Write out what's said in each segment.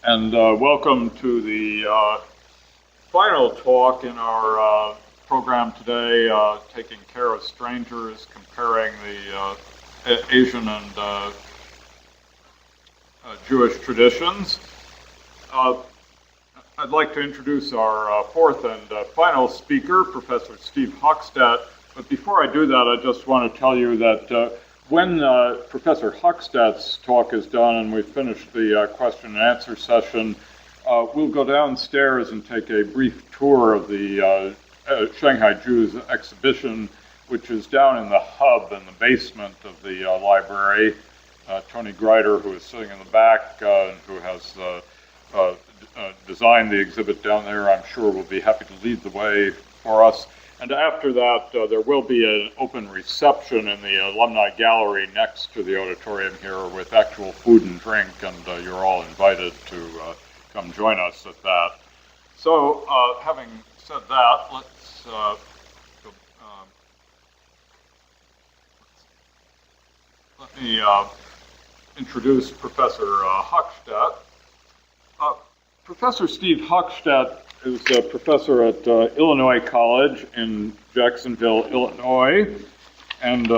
And welcome to the final talk in our program today, Taking Care of Strangers, comparing the Asian and Jewish traditions. I'd like to introduce our fourth and final speaker, Professor Steve Hochstadt. But before I do that, I just want to tell you that when Professor Hochstadt's talk is done and we've finished the question and answer session, we'll go downstairs and take a brief tour of the Shanghai Jews exhibition, which is down in the hub in the basement of the library. Tony Greider, who is sitting in the back and who has designed the exhibit down there, I'm sure will be happy to lead the way for us. And after that, there will be an open reception in the alumni gallery next to the auditorium here with actual food and drink, and you're all invited to come join us at that. So, having said that, let's let me introduce Professor Hochstadt. Professor Steve Hochstadt is a professor at Illinois College in Jacksonville, Illinois, and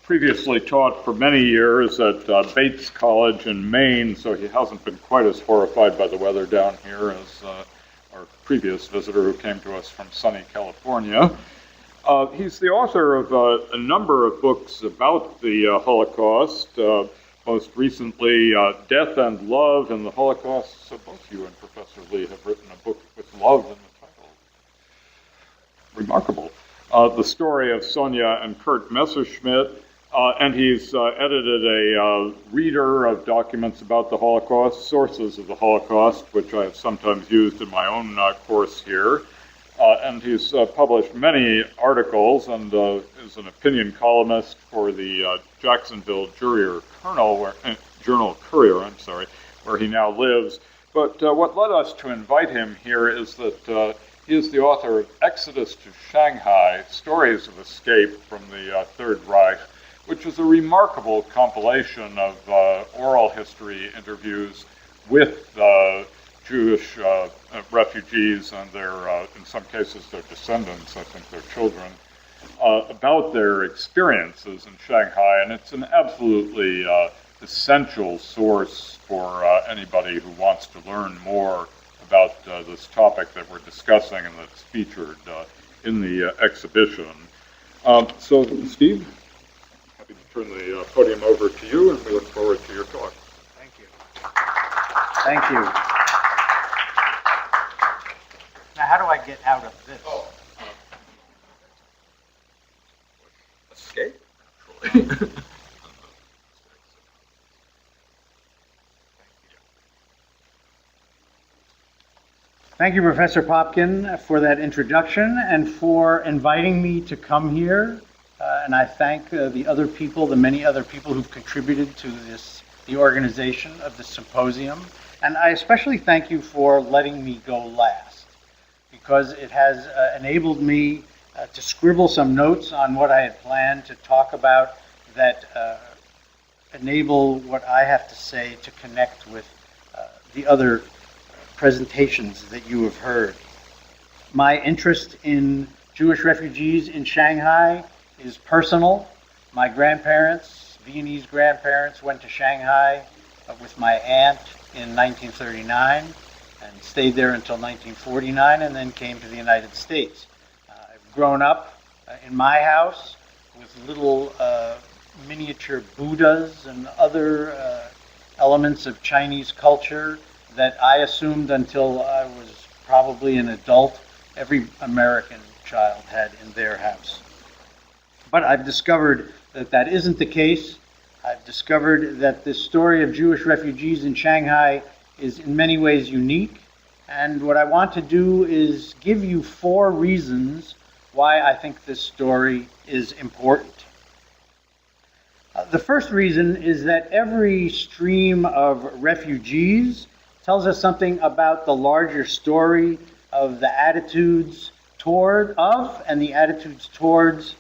previously taught for many years at Bates College in Maine, so he hasn't been quite as horrified by the weather down here as our previous visitor who came to us from sunny California. He's the author of a number of books about the Holocaust, most recently, Death and Love in the Holocaust. So both you and Professor Lee have written a book with love in the title. Remarkable. The story of Sonia and Kurt Messerschmitt. And he's edited a reader of documents about the Holocaust, Sources of the Holocaust, which I have sometimes used in my own course here. And he's published many articles and is an opinion columnist for the Jacksonville Journal Courier, where he now lives. But what led us to invite him here is that he is the author of Exodus to Shanghai, Stories of Escape from the Third Reich, which is a remarkable compilation of oral history interviews with Jewish refugees and their, in some cases, their descendants, I think their children, about their experiences in Shanghai. And it's an absolutely essential source for anybody who wants to learn more about this topic that we're discussing and that's featured in the exhibition. So, Steve, happy to turn the podium over to you, and we look forward to your talk. Thank you. Thank you. Now, how do I get out of this? Escape, actually. Thank you, Professor Popkin, for that introduction and for inviting me to come here. And I thank the other people, the many other people who've contributed to the organization of this symposium. And I especially thank you for letting me go last, because it has enabled me to scribble some notes on what I had planned to talk about that enable what I have to say to connect with the other presentations that you have heard. My interest in Jewish refugees in Shanghai is personal. My grandparents, Viennese grandparents, went to Shanghai with my aunt in 1939 and stayed there until 1949 and then came to the United States. I've grown up in my house with little miniature Buddhas and other elements of Chinese culture that I assumed until I was probably an adult every American child had in their house. But I've discovered that that isn't the case. I've discovered that this story of Jewish refugees in Shanghai is in many ways unique. And what I want to do is give you 4 reasons why I think this story is important. The first reason is that every stream of refugees tells us something about the larger story of the attitudes toward and the attitudes towards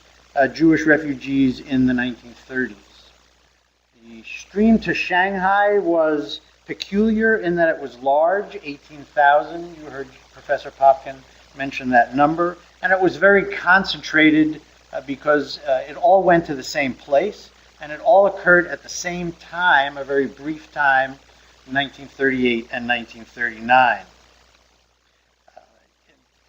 Jewish refugees in the 1930s. The stream to Shanghai was peculiar in that it was large, 18,000. You heard Professor Popkin mention that number. And it was very concentrated because it all went to the same place, and it all occurred at the same time, a very brief time, 1938 and 1939.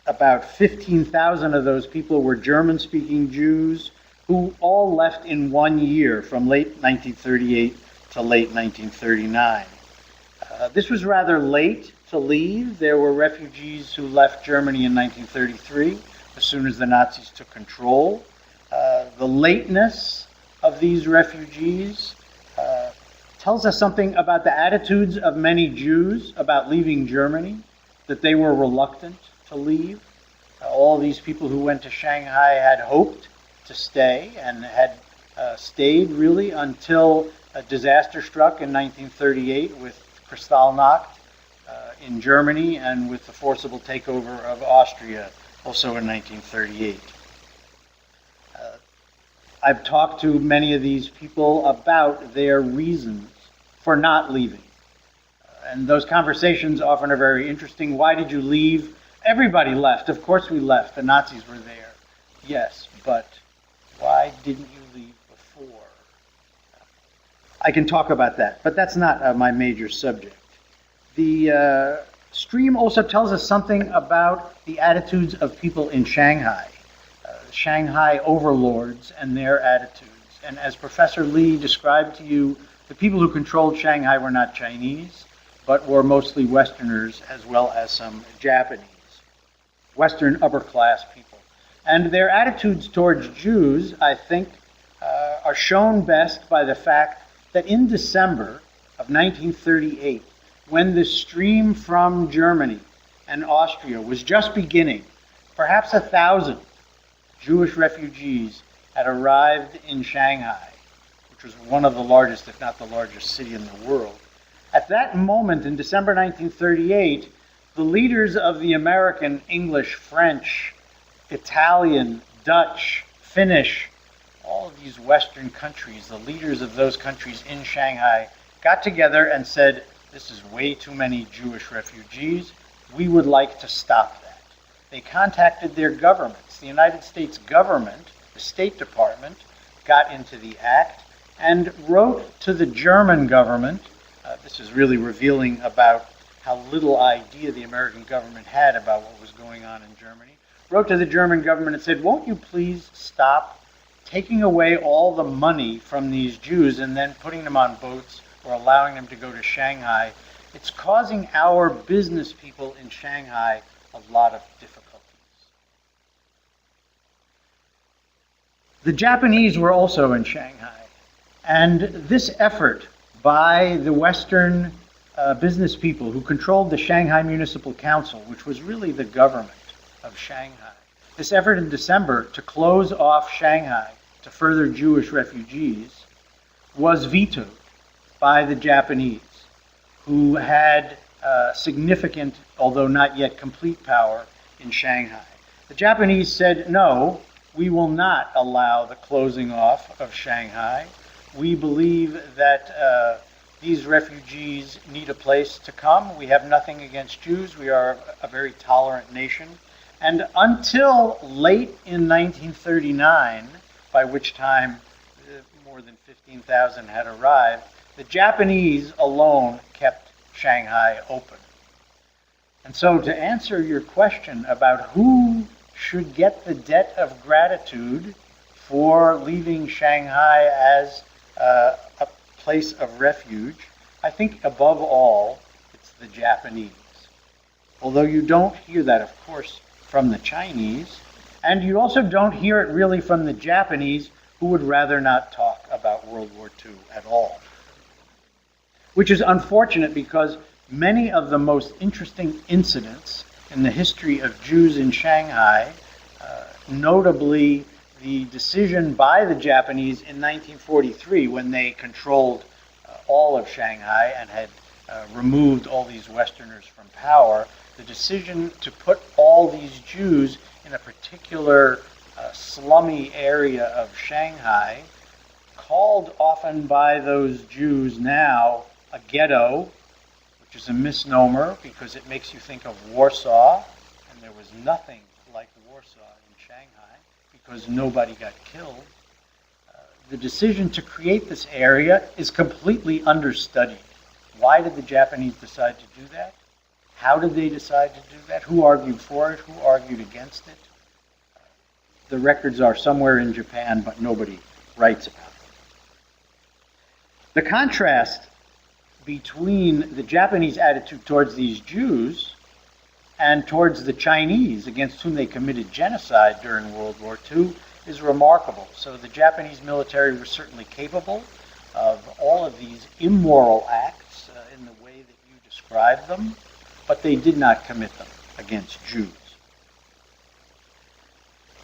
About 15,000 of those people were German-speaking Jews who all left in 1 year, from late 1938 to late 1939. This was rather late to leave. There were refugees who left Germany in 1933, as soon as the Nazis took control. The lateness of these refugees tells us something about the attitudes of many Jews about leaving Germany, that they were reluctant to leave. All these people who went to Shanghai had hoped to stay and had stayed really until a disaster struck in 1938 with Kristallnacht in Germany and with the forcible takeover of Austria also in 1938. I've talked to many of these people about their reasons for not leaving. And those conversations often are very interesting. Why did you leave? Everybody left. Of course we left. The Nazis were there. Yes, but why didn't you leave before? I can talk about that, but that's not my major subject. The stream also tells us something about the attitudes of people in Shanghai, Shanghai overlords and their attitudes. And as Professor Lee described to you, the people who controlled Shanghai were not Chinese, but were mostly Westerners as well as some Japanese, Western upper class people. And their attitudes towards Jews, I think, are shown best by the fact that in December of 1938, when the stream from Germany and Austria was just beginning, perhaps 1,000 Jewish refugees had arrived in Shanghai, which was one of the largest, if not the largest city in the world. At that moment, in December 1938, the leaders of the American, English, French, Italian, Dutch, Finnish, all of these Western countries, the leaders of those countries in Shanghai got together and said, this is way too many Jewish refugees. We would like to stop that. They contacted their governments. The United States government, the State Department, got into the act and wrote to the German government. This is really revealing about how little idea the American government had about what was going on in Germany. Wrote to the German government and said, won't you please stop taking away all the money from these Jews and then putting them on boats or allowing them to go to Shanghai? It's causing our business people in Shanghai a lot of difficulties. The Japanese were also in Shanghai, and this effort by the Western business people who controlled the Shanghai Municipal Council, which was really the government of Shanghai, this effort in December to close off Shanghai to further Jewish refugees was vetoed by the Japanese, who had significant, although not yet complete, power in Shanghai. The Japanese said, no, we will not allow the closing off of Shanghai. We believe that these refugees need a place to come. We have nothing against Jews. We are a very tolerant nation. And until late in 1939, by which time more than 15,000 had arrived, the Japanese alone kept Shanghai open. And so to answer your question about who should get the debt of gratitude for leaving Shanghai as a place of refuge, I think above all, it's the Japanese. Although you don't hear that, of course, from the Chinese, and you also don't hear it really from the Japanese, who would rather not talk about World War II at all. Which is unfortunate because many of the most interesting incidents in the history of Jews in Shanghai, notably the decision by the Japanese in 1943 when they controlled all of Shanghai and had removed all these Westerners from power, the decision to put all these Jews in a particular slummy area of Shanghai, called often by those Jews now a ghetto, which is a misnomer because it makes you think of Warsaw, and there was nothing like Warsaw in Shanghai because nobody got killed. The decision to create this area is completely understudied. Why did the Japanese decide to do that? How did they decide to do that? Who argued for it? Who argued against it? The records are somewhere in Japan, but nobody writes about it. The contrast between the Japanese attitude towards these Jews and towards the Chinese, against whom they committed genocide during World War II, is remarkable. So the Japanese military was certainly capable of all of these immoral acts in the way that you described them, but they did not commit them against Jews.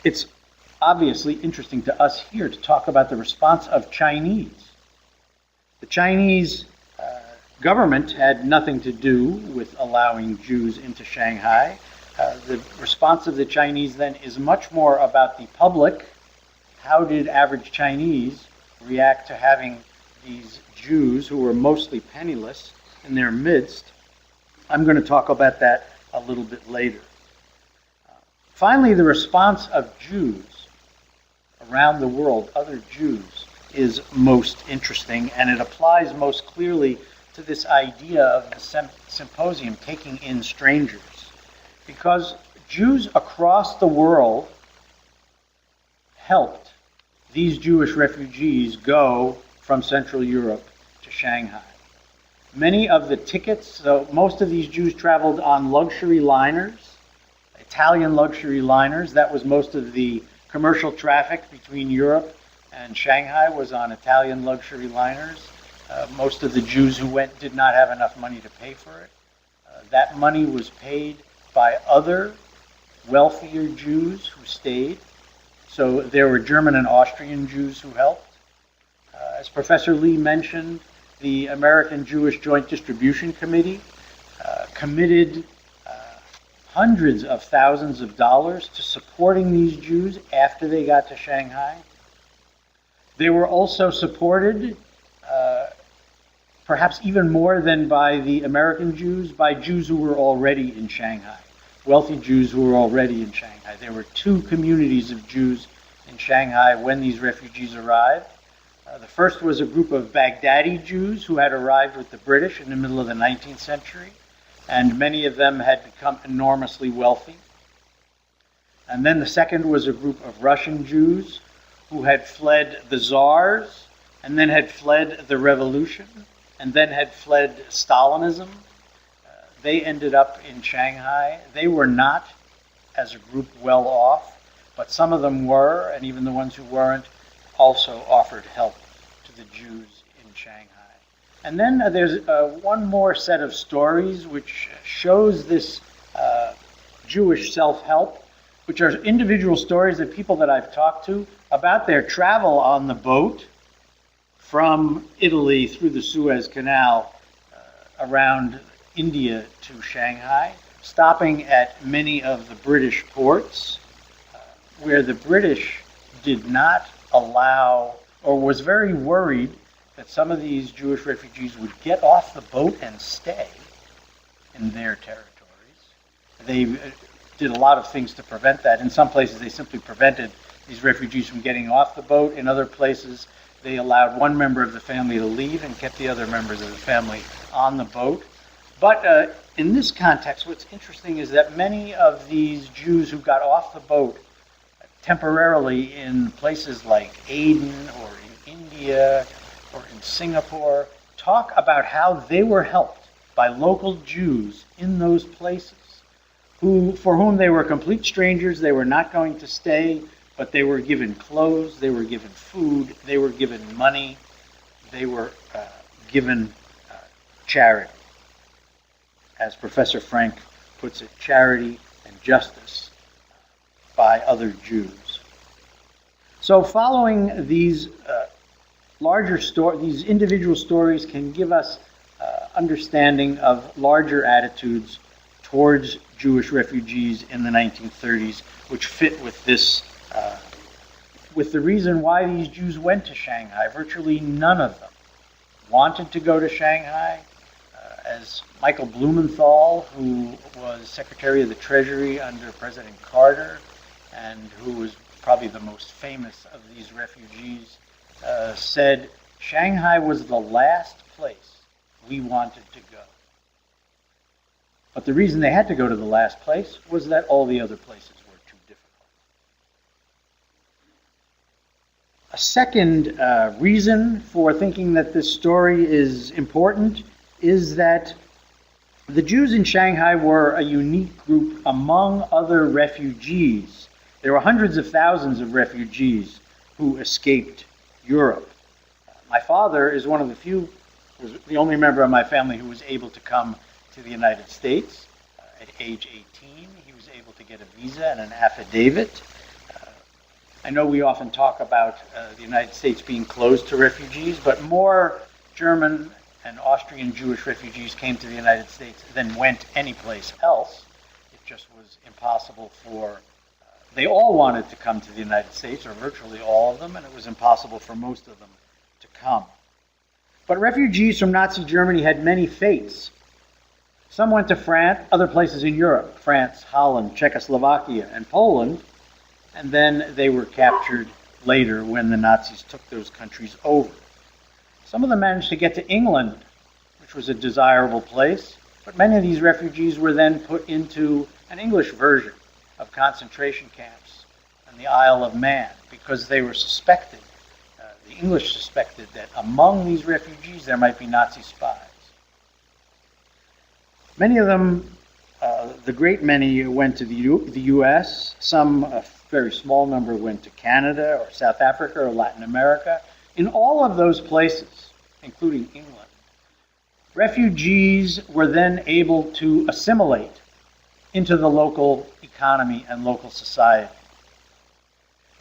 It's obviously interesting to us here to talk about the response of Chinese. The Chinese government had nothing to do with allowing Jews into Shanghai. The response of the Chinese then is much more about the public. How did average Chinese react to having these Jews, who were mostly penniless, in their midst? I'm going to talk about that a little bit later. Finally, the response of Jews around the world, other Jews, is most interesting, and it applies most clearly to this idea of the symposium, taking in strangers. Because Jews across the world helped these Jewish refugees go from Central Europe to Shanghai. Many of the tickets, so most of these Jews traveled on luxury liners, Italian luxury liners. That was most of the commercial traffic between Europe and Shanghai was on Italian luxury liners. Most of the Jews who went did not have enough money to pay for it. That money was paid by other wealthier Jews who stayed. So there were German and Austrian Jews who helped. As Professor Lee mentioned, the American Jewish Joint Distribution Committee committed hundreds of thousands of dollars to supporting these Jews after they got to Shanghai. They were also supported, perhaps even more than by the American Jews, by Jews who were already in Shanghai, wealthy Jews who were already in Shanghai. There were two communities of Jews in Shanghai when these refugees arrived. The first was a group of Baghdadi Jews who had arrived with the British in the middle of the 19th century, and many of them had become enormously wealthy. And then the second was a group of Russian Jews who had fled the Tsars, and then had fled the revolution, and then had fled Stalinism. They ended up in Shanghai. They were not, as a group, well off, but some of them were, and even the ones who weren't also offered help to the Jews in Shanghai. And then there's one more set of stories which shows this Jewish self-help, which are individual stories of people that I've talked to about their travel on the boat from Italy through the Suez Canal around India to Shanghai, stopping at many of the British ports, where the British did not allow, or was very worried that some of these Jewish refugees would get off the boat and stay in their territories. They did a lot of things to prevent that. In some places, they simply prevented these refugees from getting off the boat. In other places, they allowed one member of the family to leave and kept the other members of the family on the boat. But in this context, what's interesting is that many of these Jews who got off the boat temporarily in places like Aden or in India or in Singapore talk about how they were helped by local Jews in those places, for whom they were complete strangers. They were not going to stay, but they were given clothes, they were given food, they were given money, they were given charity. As Professor Frank puts it, charity and justice by other Jews. So following these these individual stories can give us understanding of larger attitudes towards Jewish refugees in the 1930s, which fit with this, with the reason why these Jews went to Shanghai. Virtually none of them wanted to go to Shanghai. as Michael Blumenthal, who was Secretary of the Treasury under President Carter, and who was probably the most famous of these refugees, said, Shanghai was the last place we wanted to go. But the reason they had to go to the last place was that all the other places were too difficult. A second reason for thinking that this story is important is that the Jews in Shanghai were a unique group among other refugees. There were hundreds of thousands of refugees who escaped Europe. My father is one of the few, was the only member of my family who was able to come to the United States. At age 18, he was able to get a visa and an affidavit. I know we often talk about the United States being closed to refugees, but more German and Austrian Jewish refugees came to the United States than went anyplace else. It just was impossible for, they all wanted to come to the United States, or virtually all of them, and it was impossible for most of them to come. But refugees from Nazi Germany had many fates. Some went to France, other places in Europe, France, Holland, Czechoslovakia, and Poland, and then they were captured later when the Nazis took those countries over. Some of them managed to get to England, which was a desirable place, but many of these refugees were then put into an English version of concentration camps on the Isle of Man because they were suspected, the English suspected that among these refugees there might be Nazi spies. Many of them, the great many, went to the U.S., some, a very small number, went to Canada or South Africa or Latin America. In all of those places, including England, refugees were then able to assimilate into the local economy and local society.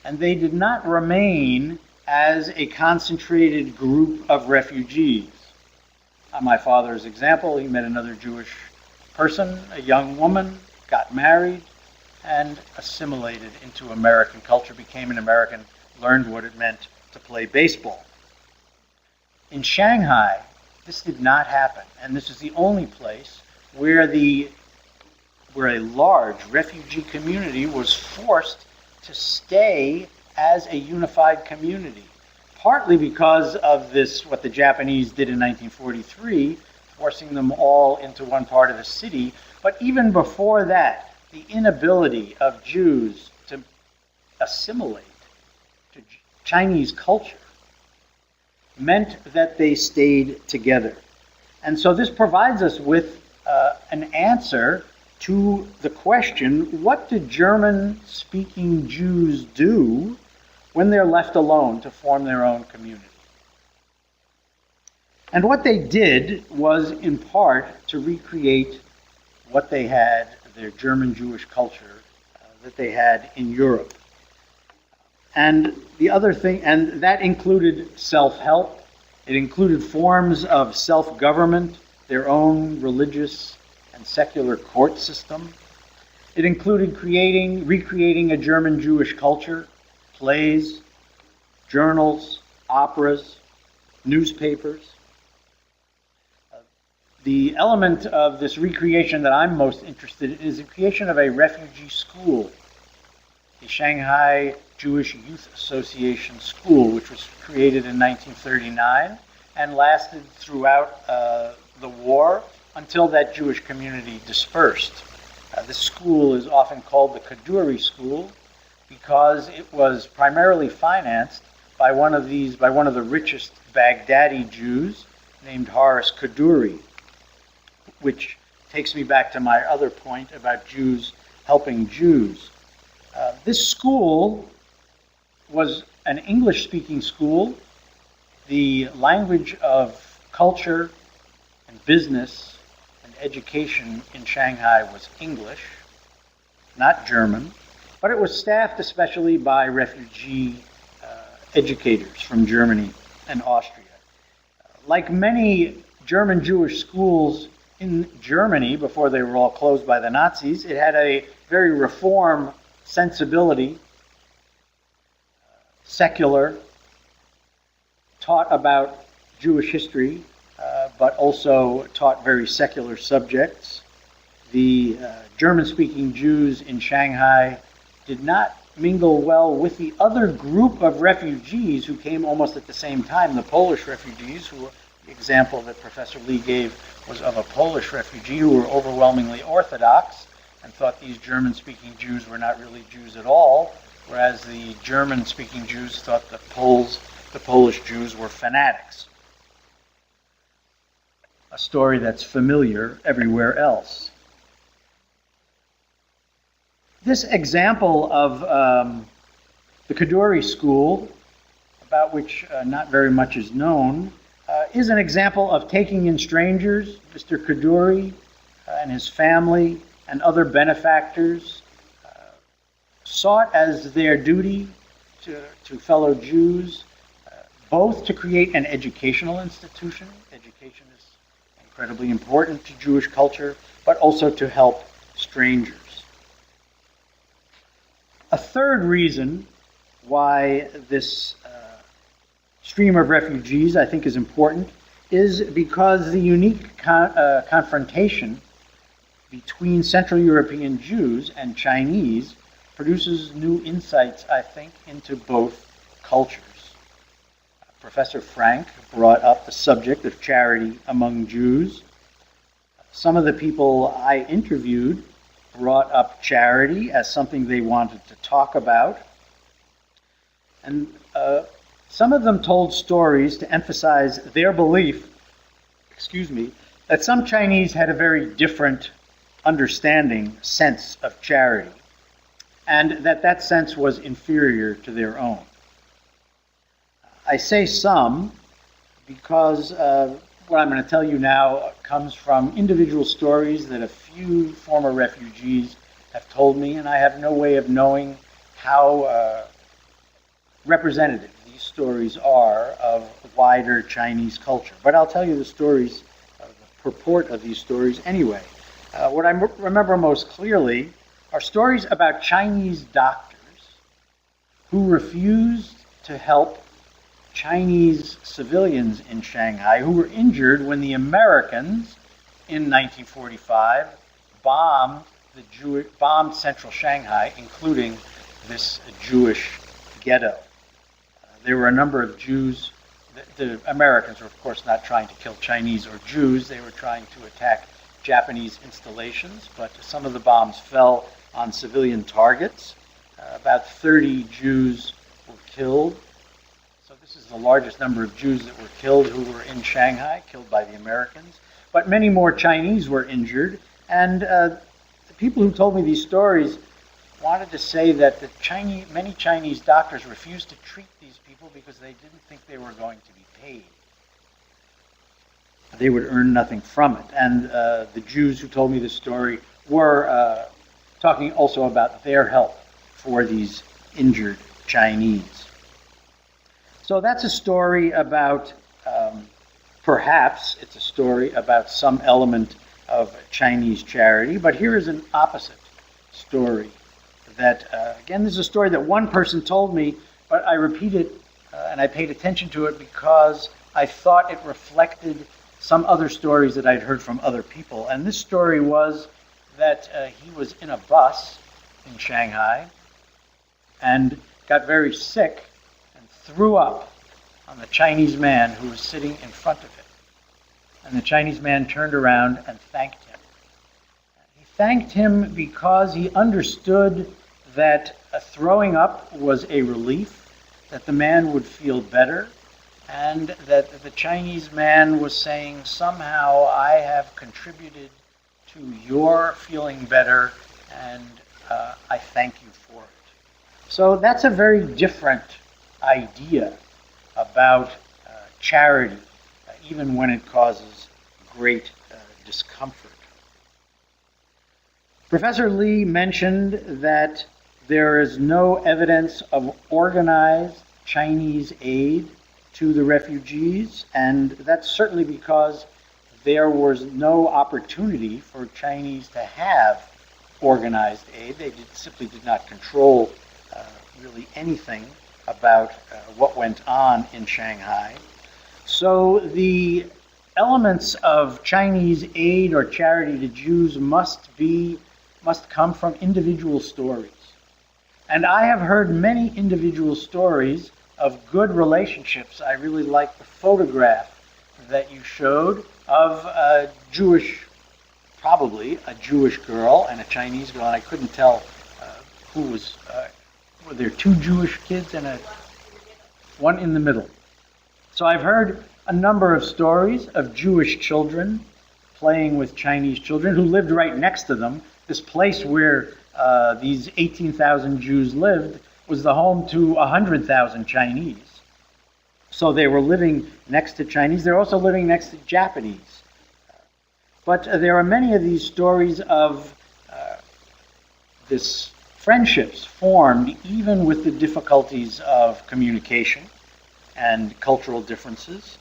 And they did not remain as a concentrated group of refugees. On my father's example, he met another Jewish person, a young woman, got married, and assimilated into American culture, became an American, learned what it meant to play baseball. In Shanghai, this did not happen, and this is the only place where a large refugee community was forced to stay as a unified community, partly because of this, what the Japanese did in 1943, forcing them all into one part of the city, but even before that, the inability of Jews to assimilate to Chinese culture meant that they stayed together. And so this provides us with an answer to the question, what do German-speaking Jews do when they're left alone to form their own community? And what they did was, in part, to recreate what they had, their German Jewish culture that they had in Europe. And the other thing, and that included self-help. It included forms of self-government, their own religious and secular court system. It included recreating a German Jewish culture, plays, journals, operas, newspapers. The element of this recreation that I'm most interested in is the creation of a refugee school, the Shanghai Jewish Youth Association School, which was created in 1939 and lasted throughout the war until that Jewish community dispersed. This school is often called the Kaduri School because it was primarily financed by one of the richest Baghdadi Jews named Horace Kaduri, which takes me back to my other point about Jews helping Jews. This school was an English-speaking school. The language of culture and business and education in Shanghai was English, not German, but it was staffed especially by refugee educators from Germany and Austria. Like many German Jewish schools in Germany before they were all closed by the Nazis, it had a very reform sensibility, secular, taught about Jewish history, but also taught very secular subjects. The German-speaking Jews in Shanghai did not mingle well with the other group of refugees who came almost at the same time, the Polish refugees, who the example that Professor Lee gave was of a Polish refugee who were overwhelmingly Orthodox and thought these German-speaking Jews were not really Jews at all, whereas the German-speaking Jews thought the Polish Jews were fanatics. A story that's familiar everywhere else. This example of the Kadoorie School, about which not very much is known, is an example of taking in strangers. Mr. Kadoorie and his family and other benefactors sought as their duty to fellow Jews both to create an educational institution. Education is incredibly important to Jewish culture, but also to help strangers. A third reason why this stream of refugees, I think, is important is because the unique confrontation between Central European Jews and Chinese produces new insights, I think, into both cultures. Professor Frank brought up the subject of charity among Jews. Some of the people I interviewed brought up charity as something they wanted to talk about. And some of them told stories to emphasize their belief, that some Chinese had a very different understanding, sense of charity, and that sense was inferior to their own. I say some because what I'm going to tell you now comes from individual stories that a few former refugees have told me, and I have no way of knowing how representative these stories are of wider Chinese culture. But I'll tell you the stories, the purport of these stories anyway. What I remember most clearly are stories about Chinese doctors who refused to help Chinese civilians in Shanghai who were injured when the Americans in 1945 bombed central Shanghai, including this Jewish ghetto. There were a number of Jews. The Americans were, of course, not trying to kill Chinese or Jews. They were trying to attack Japanese installations, but some of the bombs fell on civilian targets. About 30 Jews were killed. So this is the largest number of Jews that were killed who were in Shanghai, killed by the Americans. But many more Chinese were injured, and the people who told me these stories wanted to say that many Chinese doctors refused to treat these people because they didn't think they were going to be paid. They would earn nothing from it. And the Jews who told me this story were talking also about their help for these injured Chinese. So that's a story about, perhaps it's a story about some element of Chinese charity, but here is an opposite story that, again, this is a story that one person told me, but I repeat it and I paid attention to it because I thought it reflected some other stories that I'd heard from other people. And this story was that he was in a bus in Shanghai and got very sick and threw up on the Chinese man who was sitting in front of him. And the Chinese man turned around and thanked him. He thanked him because he understood that throwing up was a relief, that the man would feel better, and that the Chinese man was saying, somehow I have contributed to your feeling better, and I thank you for it. So that's a very different idea about charity, even when it causes great discomfort. Professor Lee mentioned that there is no evidence of organized Chinese aid to the refugees, and that's certainly because there was no opportunity for Chinese to have organized aid. They simply did not control really anything about what went on in Shanghai. So the elements of Chinese aid or charity to Jews must come from individual stories. And I have heard many individual stories of good relationships. I really like the photograph that you showed of a Jewish, probably a Jewish girl and a Chinese girl, and I couldn't tell who was, were there two Jewish kids and one in the middle. So I've heard a number of stories of Jewish children playing with Chinese children who lived right next to them. This place where these 18,000 Jews lived was the home to 100,000 Chinese. So they were living next to Chinese. They're also living next to Japanese. But there are many of these stories of this friendships formed even with the difficulties of communication and cultural differences.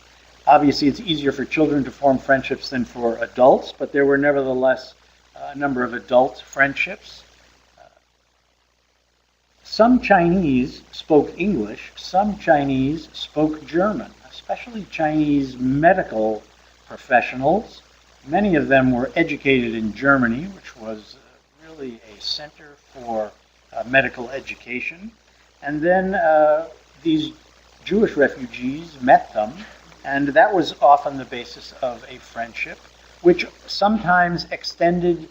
Obviously, it's easier for children to form friendships than for adults, but there were nevertheless a number of adult friendships. Some Chinese spoke English, some Chinese spoke German, especially Chinese medical professionals. Many of them were educated in Germany, which was really a center for medical education. And then these Jewish refugees met them, and that was often the basis of a friendship, which sometimes extended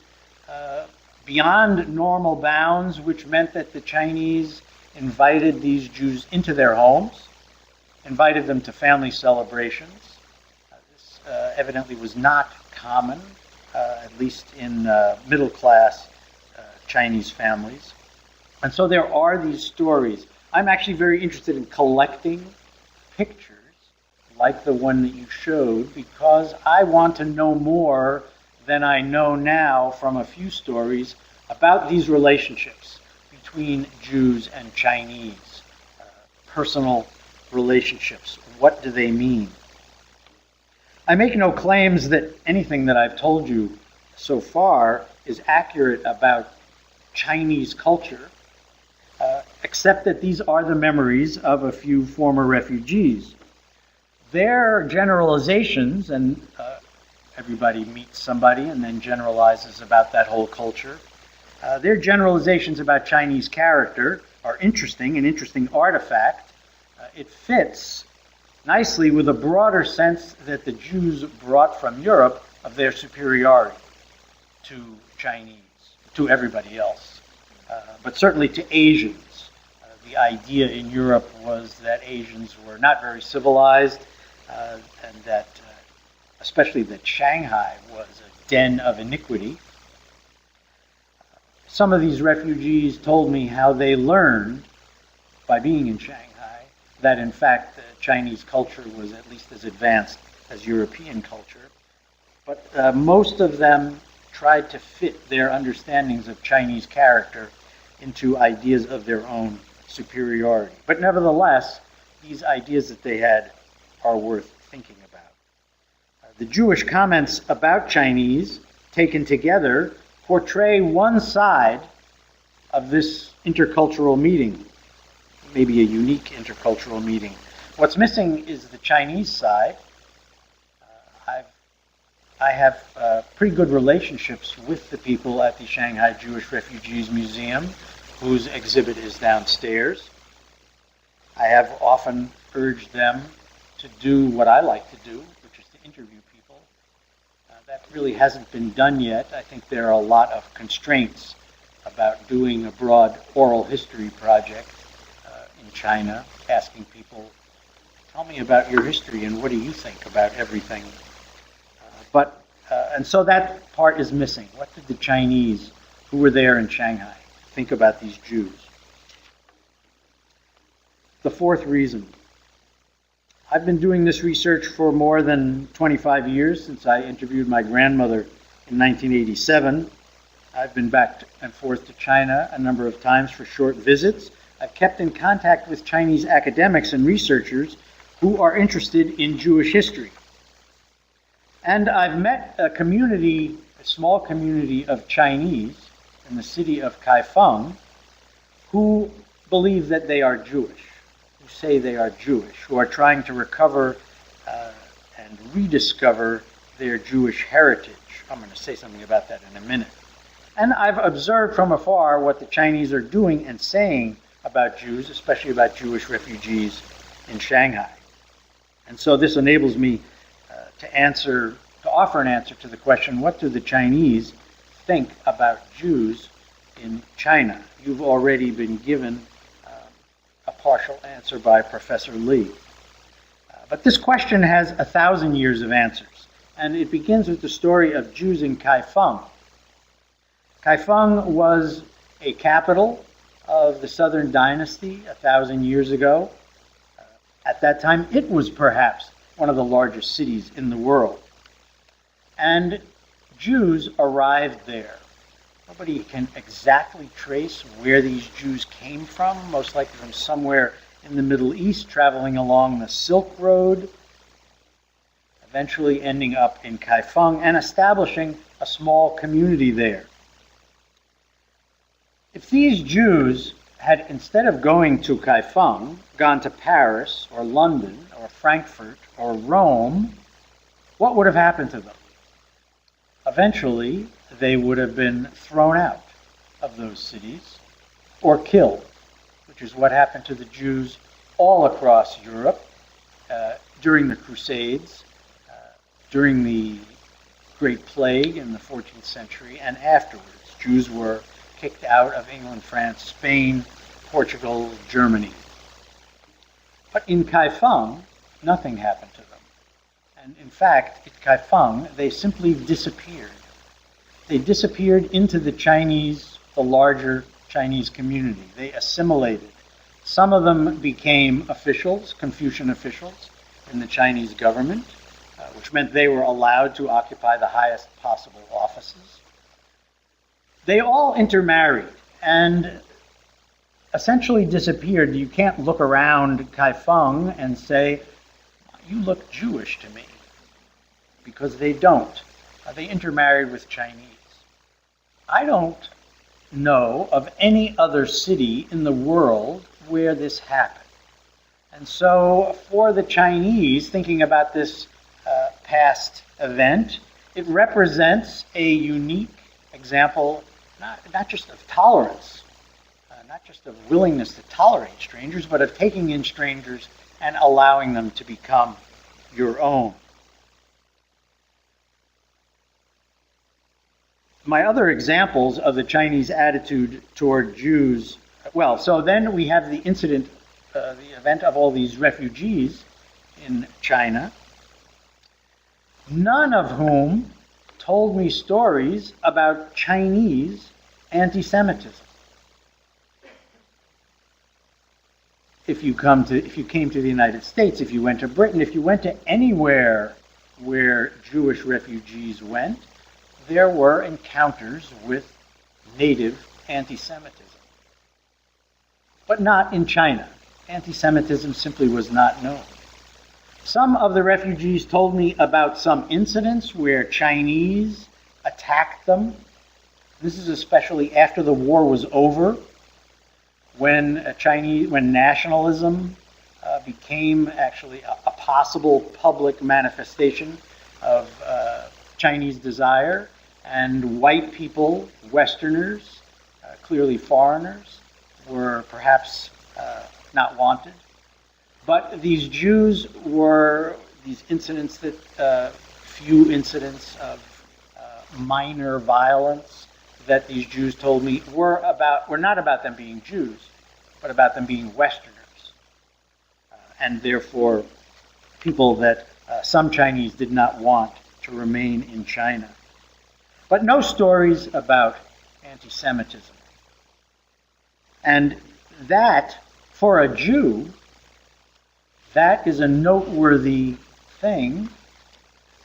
beyond normal bounds, which meant that the Chinese invited these Jews into their homes, invited them to family celebrations. This evidently was not common, at least in middle-class Chinese families. And so there are these stories. I'm actually very interested in collecting pictures like the one that you showed because I want to know more than I know now from a few stories about these relationships between Jews and Chinese, personal relationships. What do they mean? I make no claims that anything that I've told you so far is accurate about Chinese culture, except that these are the memories of a few former refugees. Their generalizations, and everybody meets somebody and then generalizes about that whole culture, their generalizations about Chinese character are interesting, an interesting artifact. It fits nicely with a broader sense that the Jews brought from Europe of their superiority to Chinese, to everybody else, but certainly to Asians. The idea in Europe was that Asians were not very civilized, and that especially that Shanghai was a den of iniquity. Some of these refugees told me how they learned by being in Shanghai that in fact Chinese culture was at least as advanced as European culture. But most of them tried to fit their understandings of Chinese character into ideas of their own superiority. But nevertheless, these ideas that they had are worth thinking about. The Jewish comments about Chinese, taken together, portray one side of this intercultural meeting, maybe a unique intercultural meeting. What's missing is the Chinese side. I have pretty good relationships with the people at the Shanghai Jewish Refugees Museum, whose exhibit is downstairs. I have often urged them to do what I like to do, which is to interview people. That really hasn't been done yet. I think there are a lot of constraints about doing a broad oral history project in China, asking people, tell me about your history and what do you think about everything. And so that part is missing. What did the Chinese who were there in Shanghai think about these Jews? The fourth reason. I've been doing this research for more than 25 years, since I interviewed my grandmother in 1987. I've been back and forth to China a number of times for short visits. I've kept in contact with Chinese academics and researchers who are interested in Jewish history. And I've met a community, a small community of Chinese in the city of Kaifang who believe that they are Jewish, who say they are Jewish, who are trying to recover and rediscover their Jewish heritage. I'm going to say something about that in a minute. And I've observed from afar what the Chinese are doing and saying about Jews, especially about Jewish refugees in Shanghai. And so this enables me to offer an answer to the question, what do the Chinese think about Jews in China? You've already been given a partial answer by Professor Lee. But this question has 1,000 years of answers, and it begins with the story of Jews in Kaifang. Kaifang was a capital of the Southern Dynasty 1,000 years ago. At that time, it was perhaps one of the largest cities in the world. And Jews arrived there. Nobody can exactly trace where these Jews came from, most likely from somewhere in the Middle East, traveling along the Silk Road, eventually ending up in Kaifang and establishing a small community there. If these Jews had, instead of going to Kaifang, gone to Paris or London or Frankfurt or Rome, what would have happened to them? Eventually, they would have been thrown out of those cities or killed, which is what happened to the Jews all across Europe during the Crusades, during the Great Plague in the 14th century, and afterwards. Jews were kicked out of England, France, Spain, Portugal, Germany. But in Kaifang, nothing happened to them. And in fact, at Kaifang, they simply disappeared. They disappeared into the larger Chinese community. They assimilated. Some of them became officials, Confucian officials, in the Chinese government, which meant they were allowed to occupy the highest possible offices. They all intermarried and essentially disappeared. You can't look around Kaifang and say, you look Jewish to me, because they don't. They intermarried with Chinese. I don't know of any other city in the world where this happened. And so for the Chinese, thinking about this past event, it represents a unique example, not just of tolerance, not just of willingness to tolerate strangers, but of taking in strangers and allowing them to become your own. My other examples of the Chinese attitude toward Jews, well, so then we have the incident, the event of all these refugees in China, none of whom told me stories about Chinese anti-Semitism. If you came to the United States, if you went to Britain, if you went to anywhere where Jewish refugees went, there were encounters with native anti-Semitism. But not in China. Anti-Semitism simply was not known. Some of the refugees told me about some incidents where Chinese attacked them. This is especially after the war was over, when nationalism became actually a possible public manifestation of Chinese desire, and white people, Westerners, clearly foreigners, were perhaps not wanted. But these Jews were these incidents few incidents of minor violence that these Jews told me were not about them being Jews, but about them being Westerners, and therefore people that some Chinese did not want to remain in China. But no stories about anti-Semitism. And that, for a Jew, that is a noteworthy thing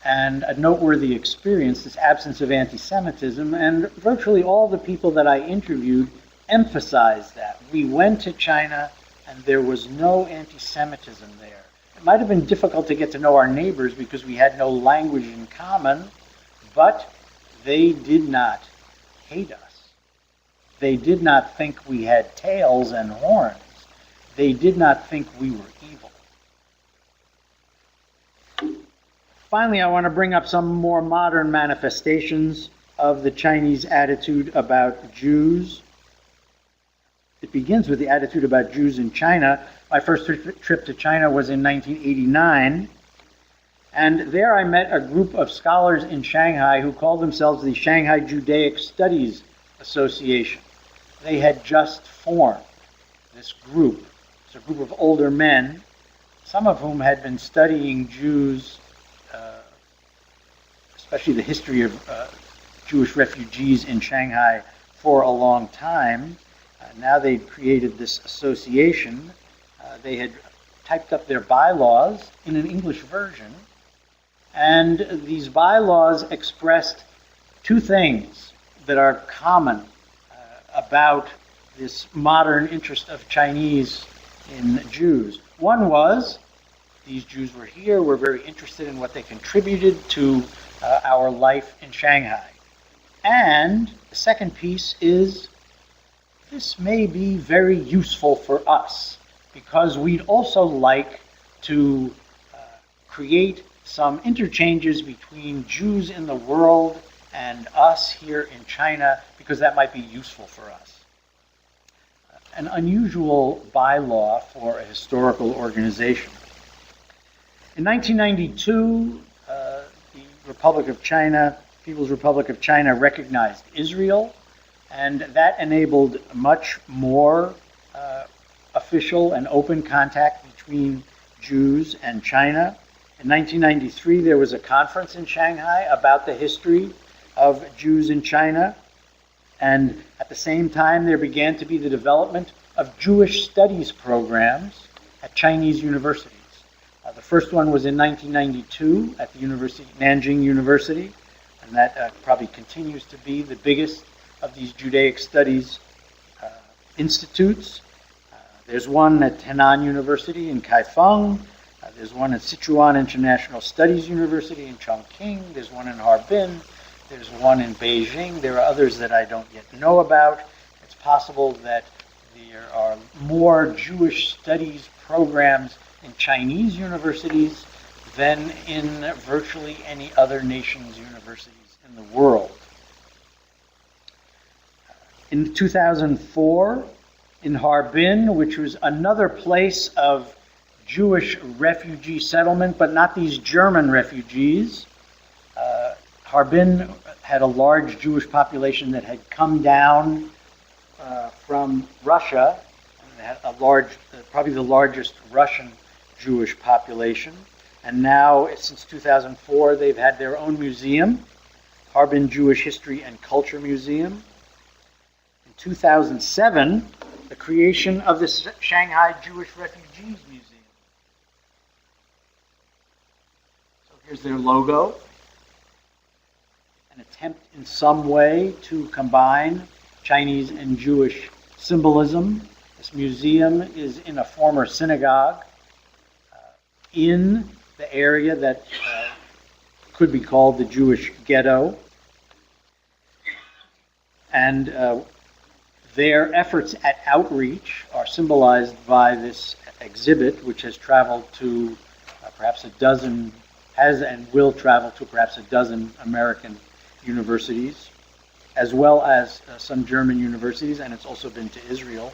and a noteworthy experience, this absence of anti-Semitism, and virtually all the people that I interviewed emphasized that. We went to China and there was no anti-Semitism there. It might have been difficult to get to know our neighbors because we had no language in common, but they did not hate us. They did not think we had tails and horns. They did not think we were evil. Finally, I want to bring up some more modern manifestations of the Chinese attitude about Jews. It begins with the attitude about Jews in China. My first trip to China was in 1989, and there I met a group of scholars in Shanghai who called themselves the Shanghai Judaic Studies Association. They had just formed this group. It's a group of older men, some of whom had been studying Jews, especially the history of Jewish refugees in Shanghai, for a long time. Now they'd created this association. They had typed up their bylaws in an English version, and these bylaws expressed two things that are common about this modern interest of Chinese in Jews. One was, these Jews were here, were very interested in what they contributed to our life in Shanghai. And the second piece is, this may be very useful for us, because we'd also like to create some interchanges between Jews in the world and us here in China, because that might be useful for us. An unusual bylaw for a historical organization. In 1992, the Republic of China, People's Republic of China, recognized Israel, and that enabled much more official and open contact between Jews and China. In 1993, there was a conference in Shanghai about the history of Jews in China, and at the same time, there began to be the development of Jewish studies programs at Chinese universities. The first one was in 1992 at the Nanjing University, and that probably continues to be the biggest of these Judaic studies institutes. There's one at Henan University in Kaifang. There's one at Sichuan International Studies University in Chongqing. There's one in Harbin. There's one in Beijing. There are others that I don't yet know about. It's possible that there are more Jewish studies programs in Chinese universities than in virtually any other nation's universities in the world. In 2004, in Harbin, which was another place of Jewish refugee settlement, but not these German refugees. Harbin had a large Jewish population that had come down from Russia. They had a large, probably the largest Russian Jewish population. And now, since 2004, they've had their own museum, Harbin Jewish History and Culture Museum. In 2007, the creation of the Shanghai Jewish Refugees Museum. So here's their logo. An attempt in some way to combine Chinese and Jewish symbolism. This museum is in a former synagogue in the area that could be called the Jewish ghetto. And their efforts at outreach are symbolized by this exhibit, which has traveled to perhaps a dozen, has and will travel to perhaps a dozen American universities, as well as some German universities, and it's also been to Israel.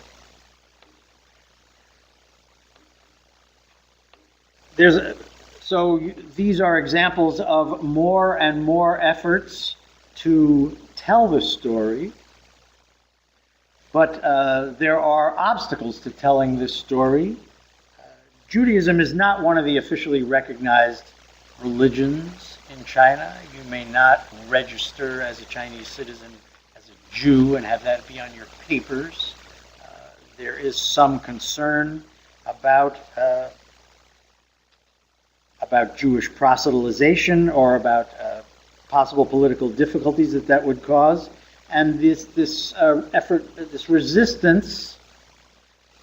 So these are examples of more and more efforts to tell the story, but there are obstacles to telling this story. Judaism is not one of the officially recognized religions in China. You may not register as a Chinese citizen as a Jew and have that be on your papers. There is some concern about Jewish proselytization or about possible political difficulties that would cause. And this effort, this resistance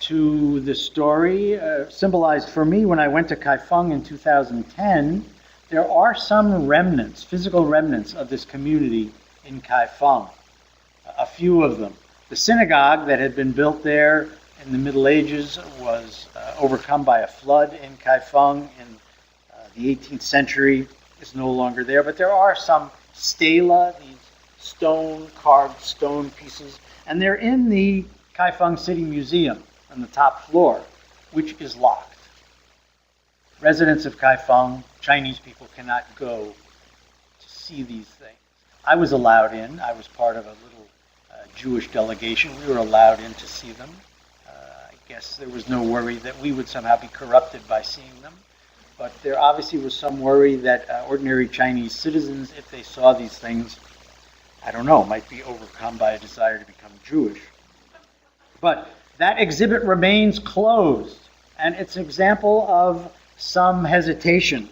to the story symbolized for me when I went to Kaifang in 2010, there are some remnants, physical remnants of this community in Kaifang, a few of them. The synagogue that had been built there in the Middle Ages was overcome by a flood in Kaifang in the 18th century. is no longer there, but there are some stela, these carved stone pieces, and they're in the Kaifang City Museum on the top floor, which is locked. Residents of Kaifang, Chinese people, cannot go to see these things. I was allowed in. I was part of a little Jewish delegation. We were allowed in to see them. I guess there was no worry that we would somehow be corrupted by seeing them. But there obviously was some worry that ordinary Chinese citizens, if they saw these things, I don't know, might be overcome by a desire to become Jewish. But that exhibit remains closed, and it's an example of some hesitation.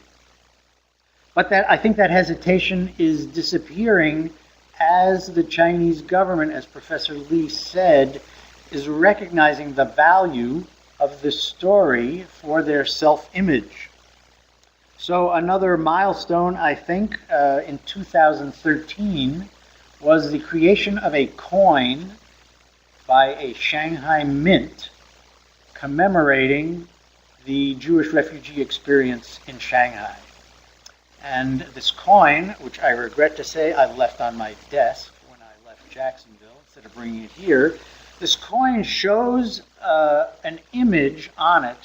But I think that hesitation is disappearing as the Chinese government, as Professor Lee said, is recognizing the value of this story for their self-image. So another milestone, I think, in 2013 was the creation of a coin by a Shanghai mint commemorating the Jewish refugee experience in Shanghai. And this coin, which I regret to say I left on my desk when I left Jacksonville instead of bringing it here, this coin shows an image on it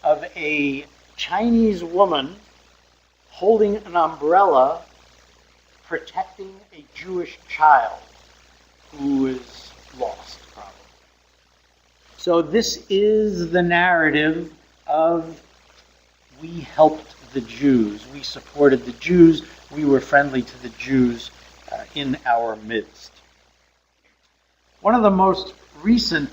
of a Chinese woman holding an umbrella protecting a Jewish child who is lost, probably. So this is the narrative of we helped the Jews, we supported the Jews, we were friendly to the Jews in our midst. One of the most recent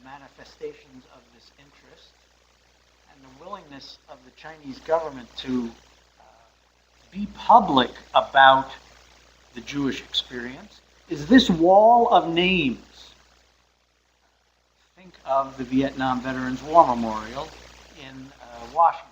manifestations of this interest and the willingness of the Chinese government to be public about the Jewish experience is this wall of names. Think of the Vietnam Veterans War Memorial in Washington.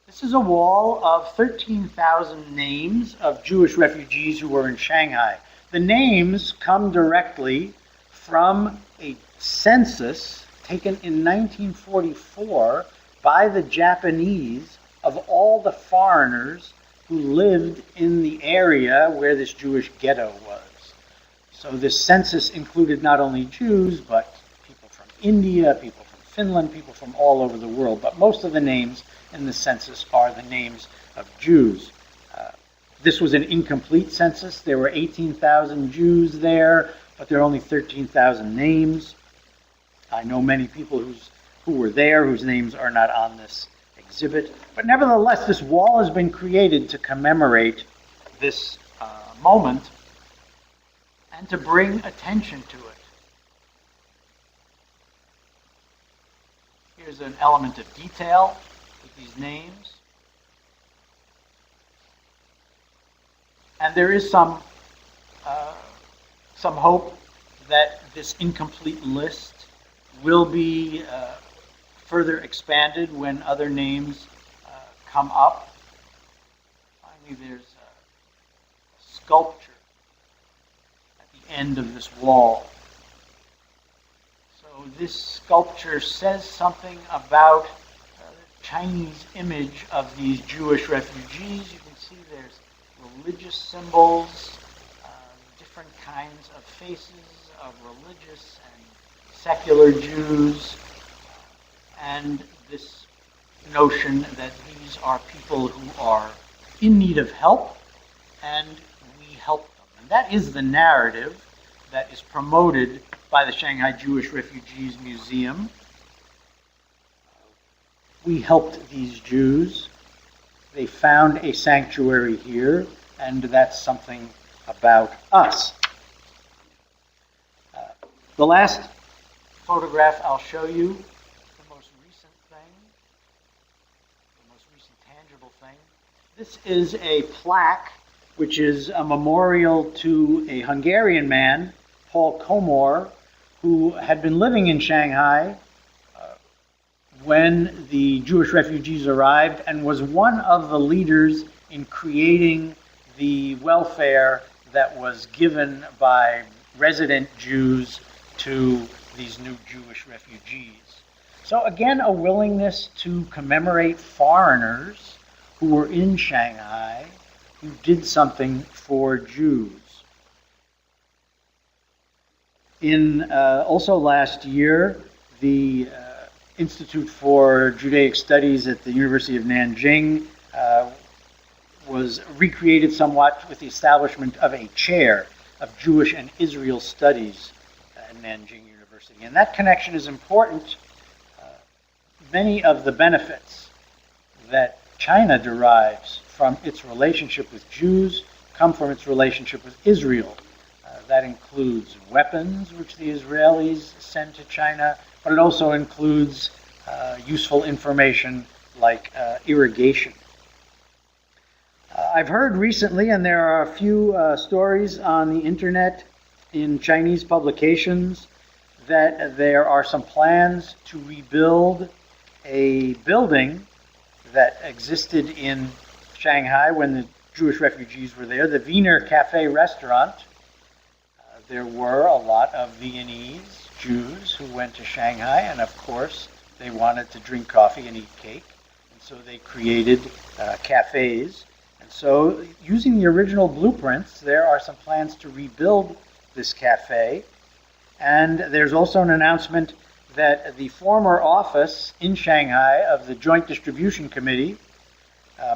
This is a wall of 13,000 names of Jewish refugees who were in Shanghai. The names come directly from a census taken in 1944 by the Japanese of all the foreigners who lived in the area where this Jewish ghetto was. So this census included not only Jews, but people from India, people from Finland, people from all over the world. But most of the names in the census are the names of Jews. This was an incomplete census. There were 18,000 Jews there, but there are only 13,000 names. I know many people who were there whose names are not on this exhibit. But nevertheless, this wall has been created to commemorate this moment and to bring attention to it. Here's an element of detail with these names. And there is some hope that this incomplete list will be further expanded when other names come up. Finally, there's a sculpture at the end of this wall. So this sculpture says something about the Chinese image of these Jewish refugees. You can see there's religious symbols, different kinds of faces of religious and secular Jews, and this notion that these are people who are in need of help, and we help them. And that is the narrative that is promoted by the Shanghai Jewish Refugees Museum. We helped these Jews. They found a sanctuary here, and that's something about us. The last photograph I'll show you, the most recent thing, the most recent tangible thing. This is a plaque, which is a memorial to a Hungarian man, Paul Komor, who had been living in Shanghai when the Jewish refugees arrived and was one of the leaders in creating the welfare that was given by resident Jews to these new Jewish refugees. So again, a willingness to commemorate foreigners who were in Shanghai, who did something for Jews. Also last year, the Institute for Judaic Studies at the University of Nanjing was recreated somewhat with the establishment of a chair of Jewish and Israel Studies at Nanjing University. And that connection is important. Many of the benefits that China derives from its relationship with Jews come from its relationship with Israel. That includes weapons, which the Israelis send to China, but it also includes useful information like irrigation. I've heard recently, and there are a few stories on the internet in Chinese publications, that there are some plans to rebuild a building that existed in Shanghai when the Jewish refugees were there, the Wiener Cafe restaurant. There were a lot of Viennese Jews who went to Shanghai, and of course they wanted to drink coffee and eat cake, and so they created cafes. And so, using the original blueprints, there are some plans to rebuild this cafe. And there's also an announcement that the former office in Shanghai of the Joint Distribution Committee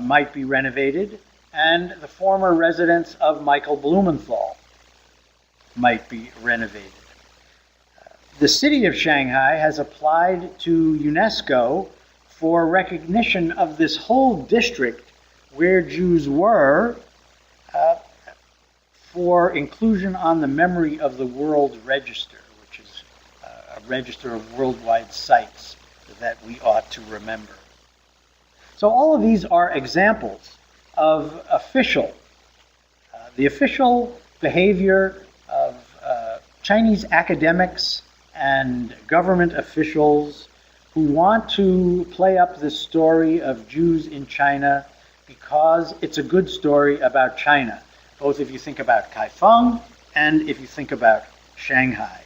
might be renovated, and the former residence of Michael Blumenthal might be renovated. The city of Shanghai has applied to UNESCO for recognition of this whole district where Jews were for inclusion on the Memory of the World Register, which is a register of worldwide sites that we ought to remember. So all of these are examples of the official behavior of Chinese academics and government officials who want to play up the story of Jews in China because it's a good story about China, both if you think about Kaifang and if you think about Shanghai.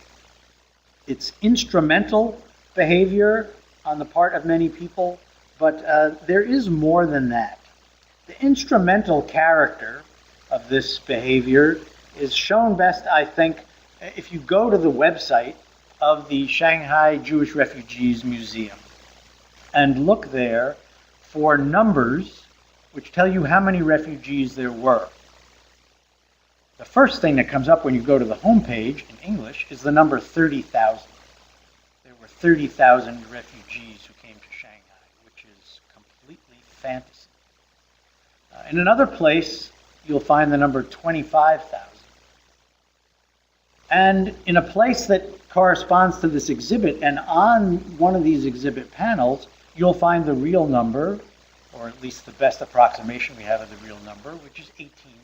It's instrumental behavior on the part of many people, but there is more than that. The instrumental character of this behavior is shown best, I think, if you go to the website of the Shanghai Jewish Refugees Museum and look there for numbers which tell you how many refugees there were. The first thing that comes up when you go to the homepage in English is the number 30,000. There were 30,000 refugees who came to Shanghai, which is completely fantasy. In another place, you'll find the number 25,000. And in a place that corresponds to this exhibit, and on one of these exhibit panels, you'll find the real number, or at least the best approximation we have of the real number, which is 18,000.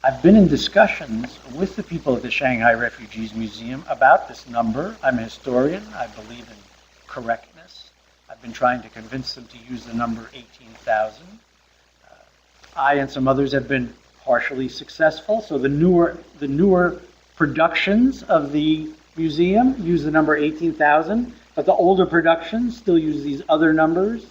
I've been in discussions with the people at the Shanghai Refugees Museum about this number. I'm a historian. I believe in correctness. I've been trying to convince them to use the number 18,000. I and some others have been partially successful. So the newer productions of the museum use the number 18,000, but the older productions still use these other numbers.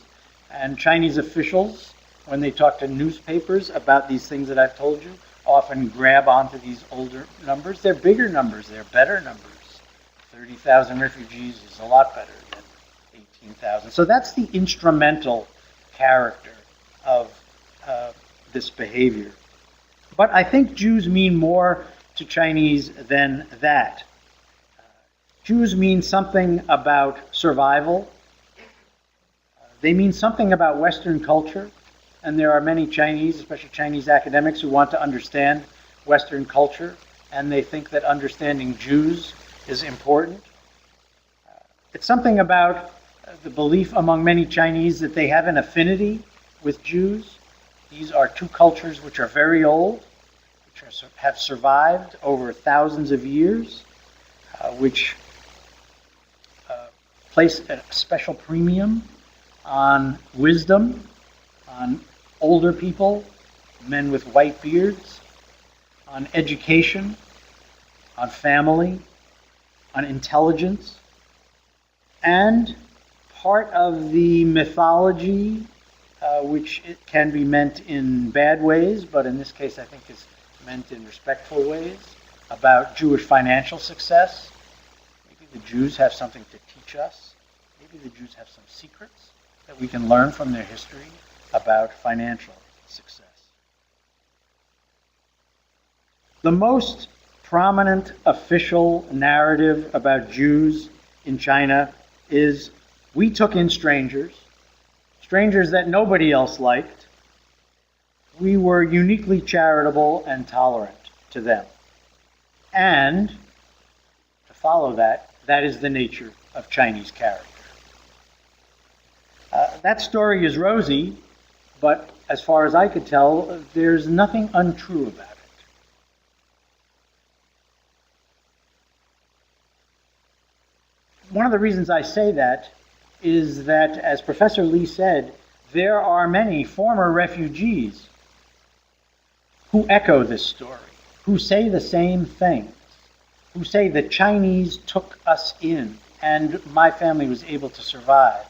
And Chinese officials, when they talk to newspapers about these things that I've told you, often grab onto these older numbers. They're bigger numbers. They're better numbers. 30,000 refugees is a lot better than 18,000. So that's the instrumental character of this behavior. But I think Jews mean more to Chinese than that. Jews mean something about survival. They mean something about Western culture. And there are many Chinese, especially Chinese academics, who want to understand Western culture. And they think that understanding Jews is important. It's something about the belief among many Chinese that they have an affinity with Jews. These are two cultures which are very old, which have survived over thousands of years, which place a special premium on wisdom, on older people, men with white beards, on education, on family, on intelligence, and part of the mythology, which it can be meant in bad ways, but in this case I think is meant in respectful ways, about Jewish financial success. Maybe the Jews have something to teach us. Maybe the Jews have some secrets that we can learn from their history about financial success. The most prominent official narrative about Jews in China is, we took in strangers that nobody else liked. We were uniquely charitable and tolerant to them. And, to follow that, that is the nature of Chinese character. That story is rosy, but as far as I could tell, there's nothing untrue about it. One of the reasons I say that is that, as Professor Lee said, there are many former refugees who echo this story, who say the same things, who say the Chinese took us in and my family was able to survive.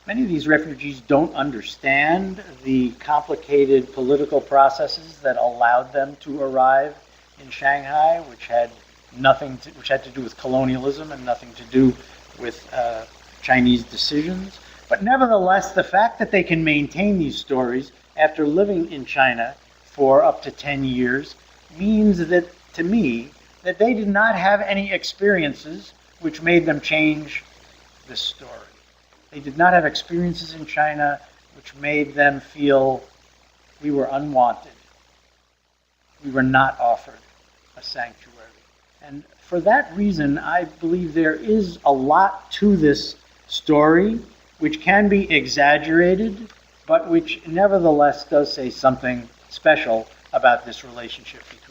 Many of these refugees don't understand the complicated political processes that allowed them to arrive in Shanghai, which had to do with colonialism and nothing to do with Chinese decisions. But nevertheless, the fact that they can maintain these stories after living in China for up to 10 years means that, to me, that they did not have any experiences which made them change this story. They did not have experiences in China which made them feel we were unwanted. We were not offered a sanctuary. And for that reason, I believe there is a lot to this story which can be exaggerated, but which nevertheless does say something special about this relationship between